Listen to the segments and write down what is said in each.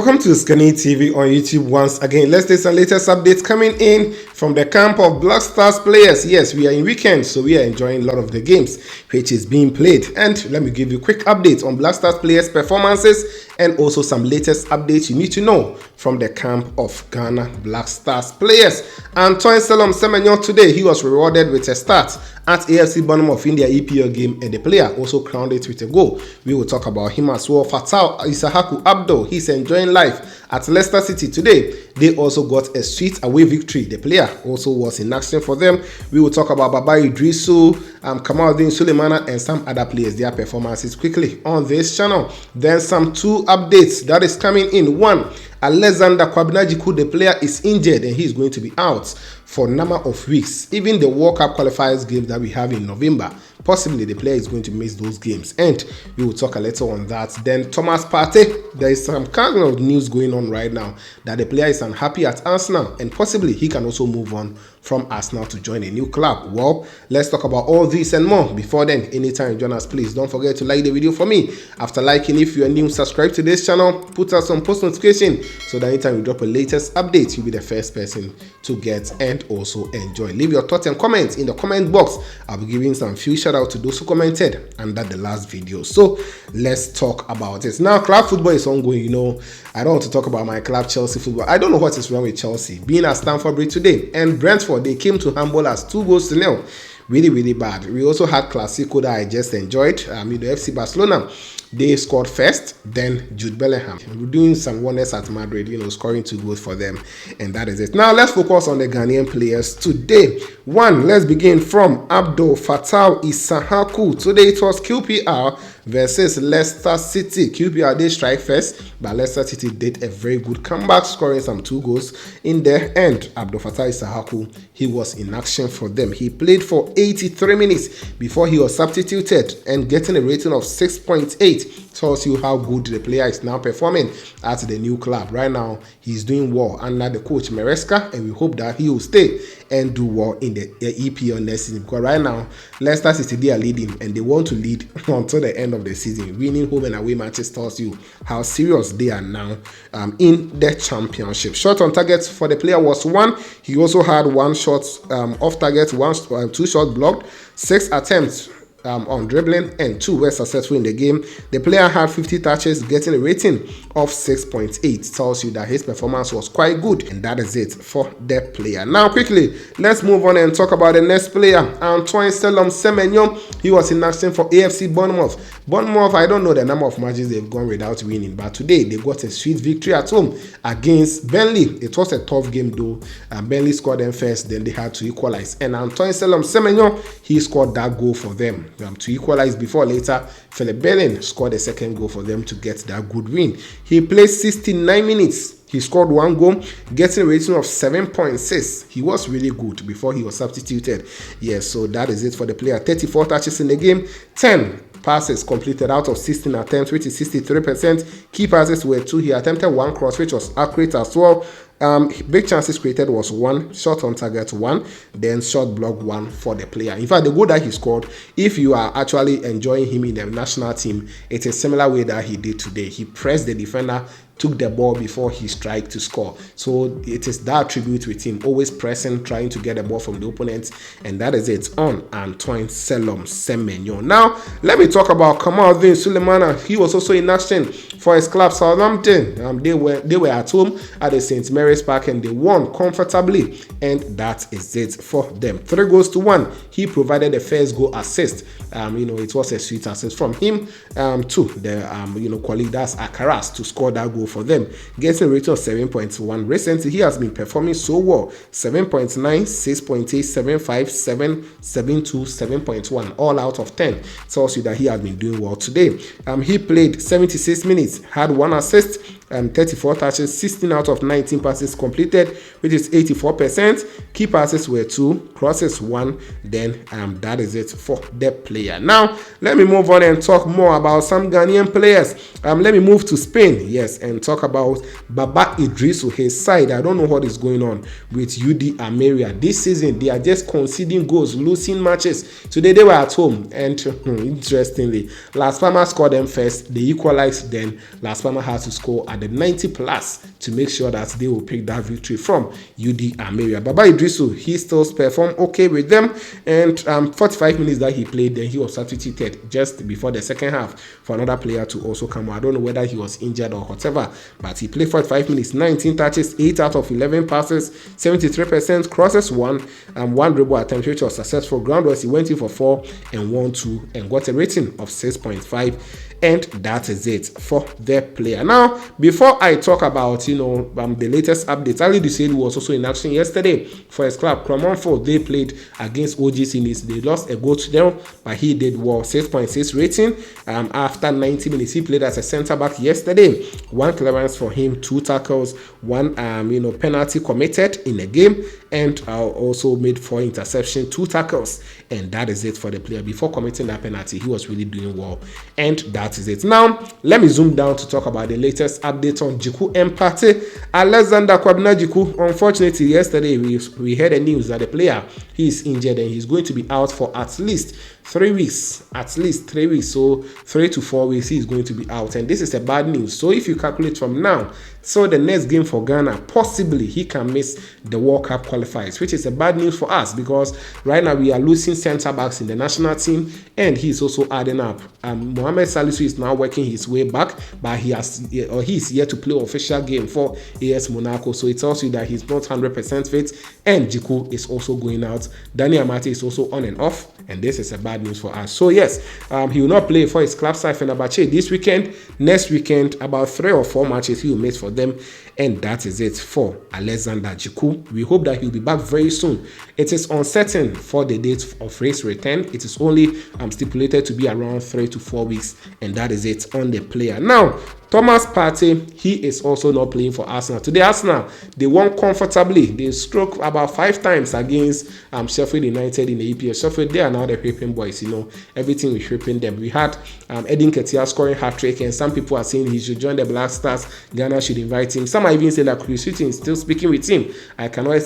Welcome to Scanny TV on YouTube once again. Let's take some latest updates coming in from the camp of Black Stars players. Yes, we are in weekend, so we are enjoying a lot of the games which is being played. And let me give you a quick update on Black Stars players' performances and also some latest updates you need to know from the camp of Ghana Black Stars players. Antoine Semenyo today, he was rewarded with a start at AFC Bournemouth in their EPL game, and the player also crowned it with a goal. We will talk about him as well. Issahaku Abdul, he's enjoying life at Leicester City today. They also got a sweet away victory. The player also was in action for them. We will talk about Djiku'S, Kamaldeen, Sulemana, and some other players, their performances quickly on this channel. Then some two updates that is coming in. One, Alexander Djiku'S, the player is injured and he is going to be out for a number of weeks. Even the World Cup qualifiers games that we have in November, possibly the player is going to miss those games, and we will talk a little on that. Then Thomas Partey, there is some kind of news going on right now that the player is unhappy at Arsenal and possibly he can also move on from Arsenal to join a new club. Well, let's talk about all this and more. Before then, anytime you join us, please don't forget to like the video for me. After liking, if you are new, subscribe to this channel, put us on post notification so that anytime we drop a latest update, you'll be the first person to get and also enjoy. Leave your thoughts and comments in the comment box. I'll be giving some few shout out to those who commented under the last video. So let's talk about it. Now, club football is ongoing. You know, I don't want to talk about my club, Chelsea football. I don't know what is wrong with Chelsea being at Stamford Bridge today, and Brentford, they came to humble us 2-0. Really bad. We also had Clasico that I just enjoyed. FC Barcelona, they scored first, then Jude Bellingham. We're doing some wonders at Madrid, scoring 2 goals for them, and that is it. Now let's focus on the Ghanaian players today. One, let's begin from Abdul Fattah Issahaku. Today it was QPR versus Leicester City. QPR did strike first, but Leicester City did a very good comeback, scoring some 2 goals in the end. Abdul Fattah Issahaku, he was in action for them. He played for 83 minutes before he was substituted, and getting a rating of 6.8 tells you how good the player is now performing at the new club. Right now, he's doing well under the coach Maresca, and we hope that he will stay and do well in the EPL next season, because right now Leicester City, they are leading and they want to lead until the end of the season. Winning home and away matches tells you how serious they are now in the championship. Shot on target for the player was 1. He also had 1 shot off target, 2 shots blocked, 6 attempts on dribbling, and 2 were successful in the game. The player had 50 touches, getting a rating of 6.8. Tells you that his performance was quite good, and that is it for the player. Now quickly, let's move on and talk about the next player, Antoine Semenyo. He was in action for AFC Bournemouth. Bournemouth, I don't know the number of matches they've gone without winning, but today they got a sweet victory at home against Burnley. It was a tough game though. Burnley scored them first, then they had to equalize, and Antoine Semenyo, he scored that goal for them to equalize. Before later, Philip Bellerin scored a second goal for them to get that good win. He played 69 minutes. He scored 1 goal, getting a rating of 7.6. He was really good before he was substituted. Yes, so that is it for the player. 34 touches in the game, 10 passes completed out of 16 attempts, which is 63%. Key passes were 2. He attempted 1 cross, which was accurate as well. Big chances created was 1, shot on target 1, then shot block 1 for the player. In fact, the goal that he scored, if you are actually enjoying him in the national team, it's a similar way that he did today. He pressed the defender, took the ball before he strike to score. So it is that attribute with him, always pressing, trying to get the ball from the opponent, and that is it on Antoine Semenyo. Now let me talk about Kamaldeen Sulemana. He was also in action for his club Southampton. They were at home at the St. Mary's Park and they won comfortably, and that is it for them. 3-1. He provided the first goal assist. It was a sweet assist from him to the colleague, that's Akaras, to score that goal for them, getting a rating of 7.1. Recently, he has been performing so well. 7.9, 6.8, 7.5, 7, 7.2, 7.1, all out of 10. Tells you that he has been doing well today. He played 76 minutes, had 1 assist, 34 touches, 16 out of 19 passes completed, which is 84%. Key passes were 2, crosses 1. Then that is it for the player. Now let me move on and talk more about some Ghanaian players. Let me move to Spain, yes, and talk about Baba Idrisu. His side, I don't know what is going on with UD Ameria this season. They are just conceding goals, losing matches. Today they were at home, and interestingly, Las Palmas scored them first. They equalized, then Las Palmas had to score at at the 90 plus to make sure that they will pick that victory from UD Ameria. Baba Idrisu, he still performed okay with them, and 45 minutes that he played, then he was substituted just before the second half for another player to also come out. I don't know whether he was injured or whatever, but he played 45 minutes, 19 touches, 8 out of 11 passes, 73% crosses, one dribble attempt, which was successful. Groundworks, he went in for 4 and 1 2 and got a rating of 6.5. And that is it for the player. Now, before I talk about the latest updates, Ali Dussedu was also in action yesterday for his club. Clermont-Foot, they played against OGC Nice. They lost a goal to them, but he did well. 6.6 rating. After 90 minutes, he played as a centre back yesterday. 1 clearance for him, 2 tackles, 1 penalty committed in the game, and also made 4 interceptions, 2 tackles, and that is it for the player. Before committing that penalty, he was really doing well, and that is it. Now, let me zoom down to talk about the latest update on Djiku'S and Partey. Alexander Kwabena Djiku'S, unfortunately, yesterday we heard the news that the player, he is injured and he's going to be out for at least 3 weeks, so 3 to 4 weeks he is going to be out, and this is a bad news. So if you calculate from now, so the next game for Ghana, possibly he can miss the World Cup qualifiers, which is a bad news for us, because right now we are losing centre backs in the national team, and he's also adding up. Mohamed Salisu is now working his way back, but he's yet to play official game for AS Monaco, so it tells you that he's not 100% fit, and Djiku'S is also going out. Daniel Amate is also on and off, and this is a bad news for us. So yes, he will not play for his club side Fenerbahce this weekend. Next weekend, about 3 or 4 matches he will miss for them, and that is it for Alexander Djiku'S. We hope that he'll be back very soon. It is uncertain for the date of his return. It is only stipulated to be around 3 to 4 weeks, and that is it on the player. Now, Thomas Partey, he is also not playing for Arsenal. Today, Arsenal, they won comfortably. They struck about 5 times against Sheffield United in the EPL. Sheffield, they are now the whipping boys, everything is whipping them. We had Edin Ketia scoring hat-trick, and some people are saying he should join the Black Stars. Ghana should invite him. Some are even saying that Chris Hughton is still speaking with him. I cannot,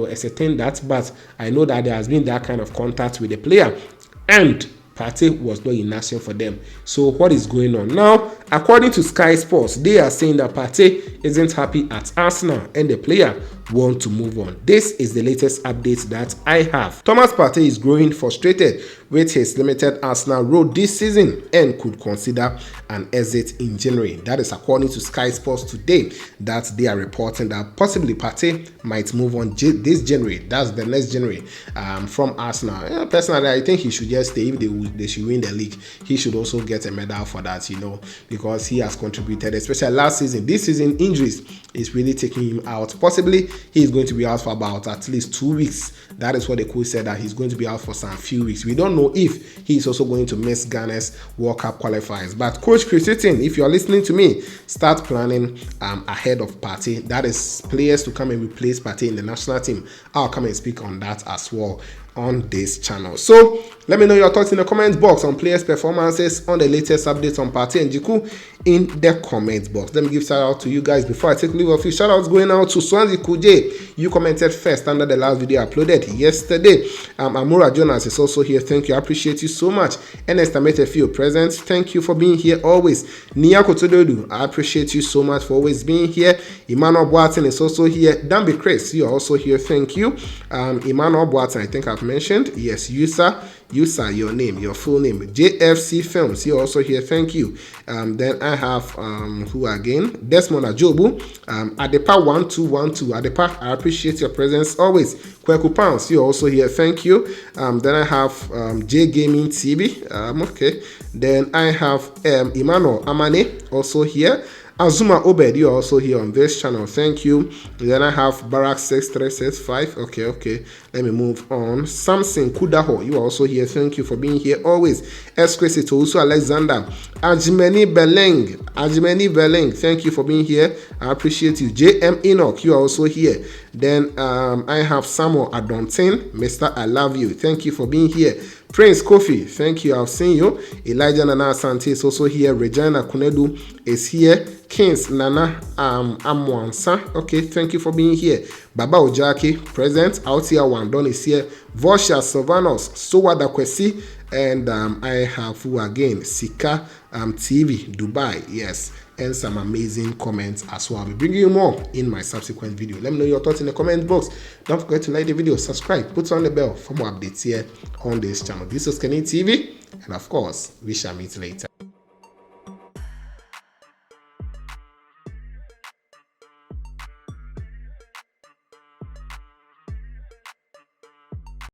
ascertain that, but I know that there has been that kind of contact with the player, and Partey was not in action for them. So what is going on now? According to Sky Sports, they are saying that Partey isn't happy at Arsenal and the player want to move on. This is the latest update that I have. Thomas Partey is growing frustrated with his limited Arsenal road this season and could consider an exit in January. That is according to Sky Sports today, that they are reporting that possibly Partey might move on this January. That's the next January from Arsenal. Personally, I think he should just stay. If they should win the league, he should also get a medal for that, because he has contributed, especially last season. This season, injuries is really taking him out. Possibly he is going to be out for about at least 2 weeks. That is what the coach said, that he's going to be out for some few weeks. We don't know if he is also going to miss Ghana's World Cup qualifiers. But Coach Chris Hughton, if you are listening to me, start planning ahead of Partey. That is players to come and replace Partey in the national team. I'll come and speak on that as well on this channel. So let me know your thoughts in the comment box on players' performances, on the latest updates on Partey and Djiku'S in the comment box. Let me give shout out to you guys before I take leave of you. Shout outs going out to Swansea Kuje. You commented first under the last video I uploaded yesterday. Amura Jonas is also here. Thank you. I appreciate you so much. Ernest Amete for your presence. Thank you for being here always. Nia Kotododu, I appreciate you so much for always being here. Emmanuel Boatin is also here. Dambi Chris, you're also here. Thank you. Emmanuel Boatin, I think I've mentioned. Yes, Yusa, your name, your full name. JFC Films, you're also here. Thank you. Then I have who again? Desmond Ajobu. Adepa 1212. Adepa, I appreciate your presence always. Kweku Pounds, you're also here. Thank you. Then I have J Gaming TV. Okay. Then I have Emmanuel Amane also here. Azuma Obed, you're also here on this channel. Thank you. Then I have Barak 6365. Okay. Let me move on. Samson Kudaho, you are also here. Thank you for being here always. Esquisi Tousu Alexander. Ajimeni Beleng. Thank you for being here. I appreciate you. JM Enoch, you are also here. Then I have Samuel Adontin. Mr. I love you. Thank you for being here. Prince Kofi, thank you. I've seen you. Elijah Nana Asante is also here. Regina Kunedu is here. Kings Nana Amwansa. Okay, thank you for being here. Baba Ojaki, present. Outia Wandon is here. Vosha Sylvanos, Sowada Kwesi, and I have who again? Sika TV, Dubai. Yes. and some amazing comments as well. I'll be bringing you more in my subsequent video. Let me know your thoughts in the comment box. Don't forget to like the video, subscribe, put on the bell for more updates here on this channel. This is Kamaldeen TV, and of course, we shall meet later.